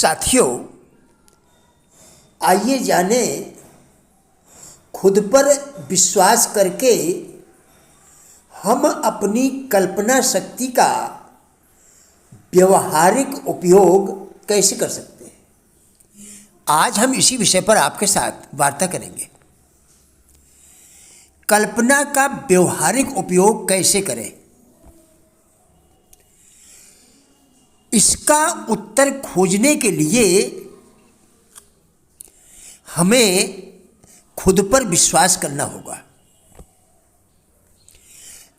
साथियों, आइए जाने खुद पर विश्वास करके हम अपनी कल्पना शक्ति का व्यवहारिक उपयोग कैसे कर सकते हैं। आज हम इसी विषय पर आपके साथ वार्ता करेंगे। कल्पना का व्यवहारिक उपयोग कैसे करें, इसका उत्तर खोजने के लिए हमें खुद पर विश्वास करना होगा।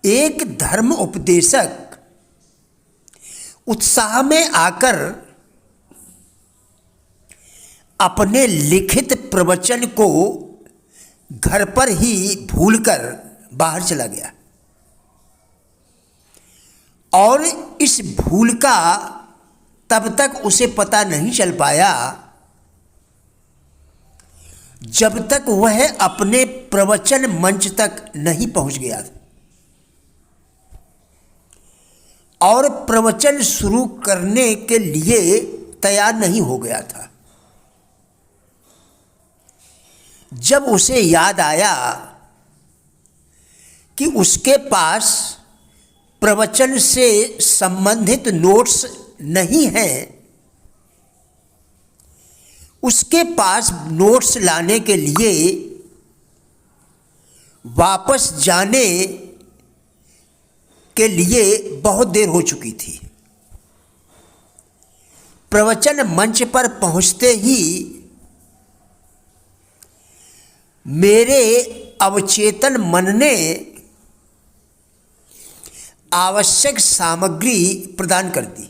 एक धर्म उपदेशक उत्साह में आकर अपने लिखित प्रवचन को घर पर ही भूलकर बाहर चला गया और इस भूल का तब तक उसे पता नहीं चल पाया जब तक वह अपने प्रवचन मंच तक नहीं पहुंच गया और प्रवचन शुरू करने के लिए तैयार नहीं हो गया था। जब उसे याद आया कि उसके पास प्रवचन से संबंधित नोट्स नहीं हैं, उसके पास नोट्स लाने के लिए वापस जाने के लिए बहुत देर हो चुकी थी। प्रवचन मंच पर पहुंचते ही मेरे अवचेतन मन ने आवश्यक सामग्री प्रदान कर दी।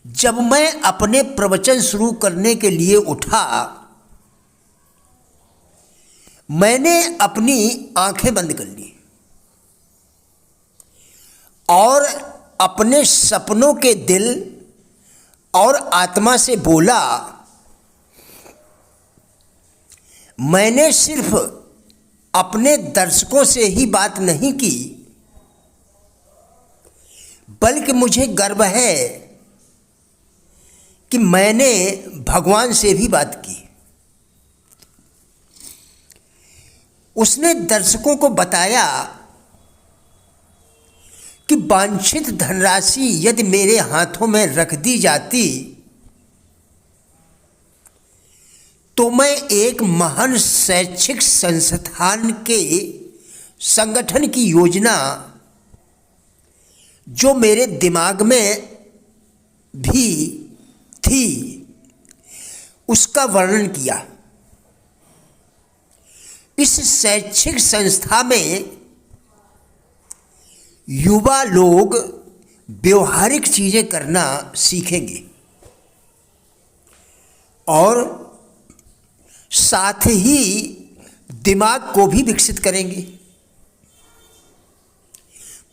जब मैं अपने प्रवचन शुरू करने के लिए उठा, मैंने अपनी आंखें बंद कर ली और अपने सपनों के दिल और आत्मा से बोला। मैंने सिर्फ अपने दर्शकों से ही बात नहीं की, बल्कि मुझे गर्व है कि मैंने भगवान से भी बात की। उसने दर्शकों को बताया कि वांछित धनराशि यदि मेरे हाथों में रख दी जाती तो मैं एक महान शैक्षिक संस्थान के संगठन की योजना जो मेरे दिमाग में भी थी उसका वर्णन किया। इस शैक्षिक संस्था में युवा लोग व्यवहारिक चीज़ें करना सीखेंगे और साथ ही दिमाग को भी विकसित करेंगे।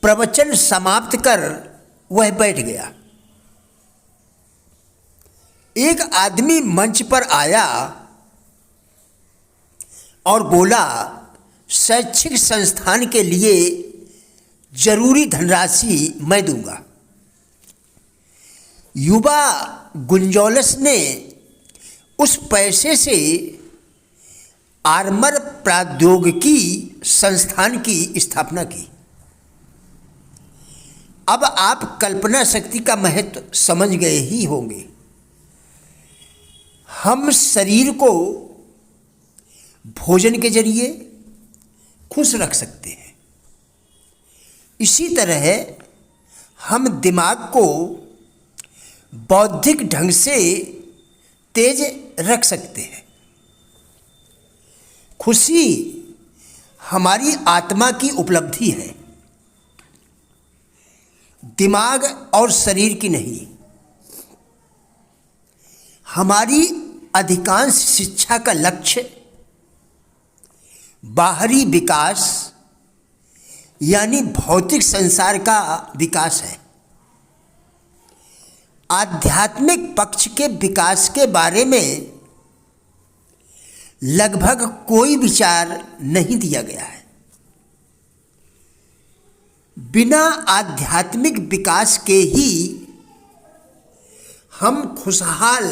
प्रवचन समाप्त कर वह बैठ गया। एक आदमी मंच पर आया और बोला, शैक्षिक संस्थान के लिए जरूरी धनराशि मैं दूंगा। युवा गुंजौलस ने उस पैसे से आर्मर प्रौद्योगिकी संस्थान की स्थापना की। अब आप कल्पना शक्ति का महत्व समझ गए ही होंगे। हम शरीर को भोजन के जरिए खुश रख सकते हैं, इसी तरह हम दिमाग को बौद्धिक ढंग से तेज रख सकते हैं। खुशी हमारी आत्मा की उपलब्धि है, दिमाग और शरीर की नहीं। हमारी अधिकांश शिक्षा का लक्ष्य बाहरी विकास यानी भौतिक संसार का विकास है। आध्यात्मिक पक्ष के विकास के बारे में लगभग कोई विचार नहीं दिया गया है। बिना आध्यात्मिक विकास के ही हम खुशहाल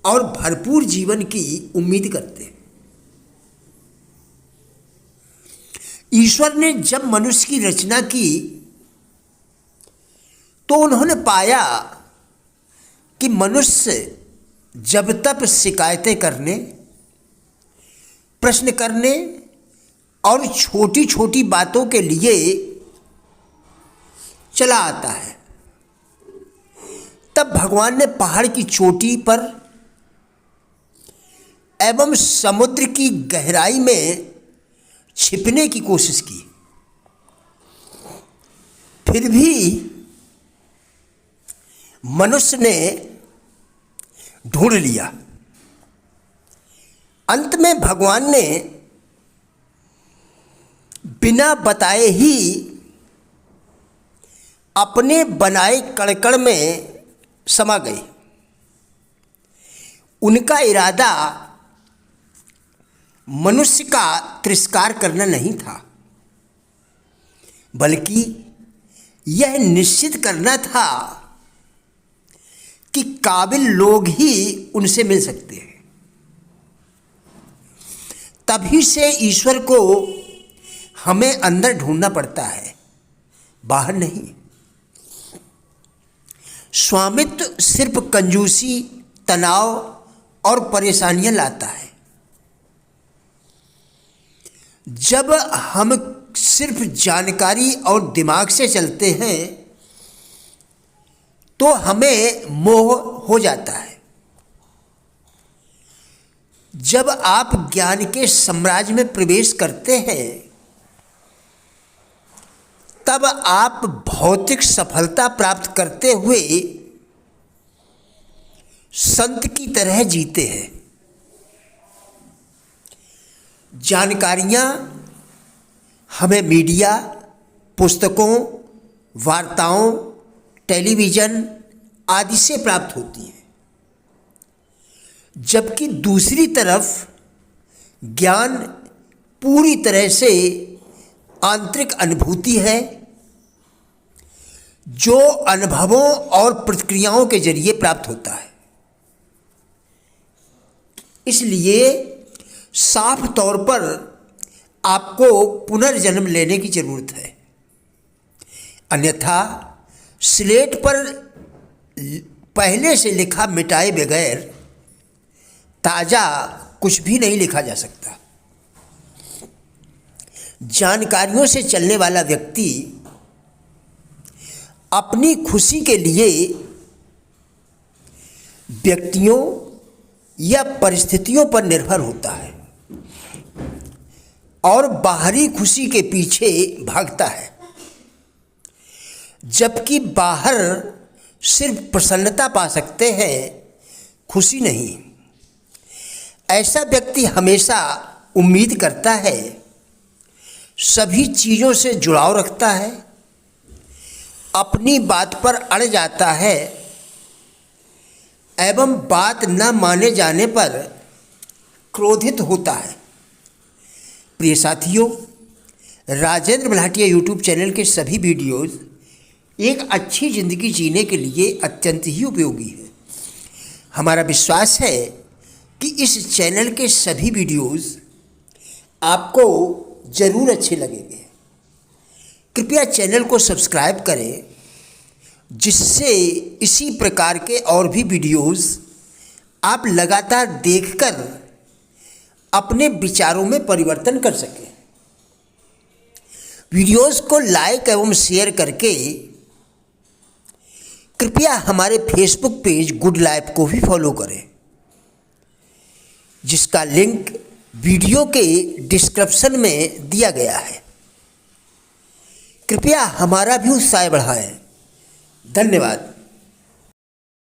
और भरपूर जीवन की उम्मीद करते हैं। ईश्वर ने जब मनुष्य की रचना की तो उन्होंने पाया कि मनुष्य जब तक शिकायतें करने, प्रश्न करने और छोटी छोटी बातों के लिए चला आता है, तब भगवान ने पहाड़ की चोटी पर एवं समुद्र की गहराई में छिपने की कोशिश की। फिर भी मनुष्य ने ढूंढ लिया। अंत में भगवान ने बिना बताए ही अपने बनाए कड़कड़ में समा गए। उनका इरादा मनुष्य का तिरस्कार करना नहीं था, बल्कि यह निश्चित करना था कि काबिल लोग ही उनसे मिल सकते हैं। तभी से ईश्वर को हमें अंदर ढूंढना पड़ता है, बाहर नहीं। स्वामित्व सिर्फ कंजूसी, तनाव और परेशानियां लाता है। जब हम सिर्फ जानकारी और दिमाग से चलते हैं तो हमें मोह हो जाता है। जब आप ज्ञान के साम्राज्य में प्रवेश करते हैं तब आप भौतिक सफलता प्राप्त करते हुए संत की तरह जीते हैं। जानकारियाँ हमें मीडिया, पुस्तकों, वार्ताओं, टेलीविज़न आदि से प्राप्त होती हैं, जबकि दूसरी तरफ ज्ञान पूरी तरह से आंतरिक अनुभूति है, जो अनुभवों और प्रतिक्रियाओं के जरिए प्राप्त होता है। इसलिए साफ तौर पर आपको पुनर्जन्म लेने की जरूरत है, अन्यथा स्लेट पर पहले से लिखा मिटाए बगैर ताज़ा कुछ भी नहीं लिखा जा सकता। जानकारियों से चलने वाला व्यक्ति अपनी खुशी के लिए व्यक्तियों या परिस्थितियों पर निर्भर होता है और बाहरी खुशी के पीछे भागता है, जबकि बाहर सिर्फ प्रसन्नता पा सकते हैं, खुशी नहीं। ऐसा व्यक्ति हमेशा उम्मीद करता है, सभी चीज़ों से जुड़ाव रखता है, अपनी बात पर अड़ जाता है एवं बात न माने जाने पर क्रोधित होता है। प्रिय साथियों, राजेंद्र बल्हाटिया यूट्यूब चैनल के सभी वीडियोज़ एक अच्छी ज़िंदगी जीने के लिए अत्यंत ही उपयोगी है। हमारा विश्वास है कि इस चैनल के सभी वीडियोज़ आपको ज़रूर अच्छे लगेंगे। कृपया चैनल को सब्सक्राइब करें, जिससे इसी प्रकार के और भी वीडियोज़ आप लगातार देखकर अपने विचारों में परिवर्तन कर सकें। वीडियोज़ को लाइक एवं शेयर करके कृपया हमारे फेसबुक पेज गुड लाइफ को भी फॉलो करें, जिसका लिंक वीडियो के डिस्क्रिप्शन में दिया गया है। कृपया हमारा भी उत्साह बढ़ाएं। धन्यवाद।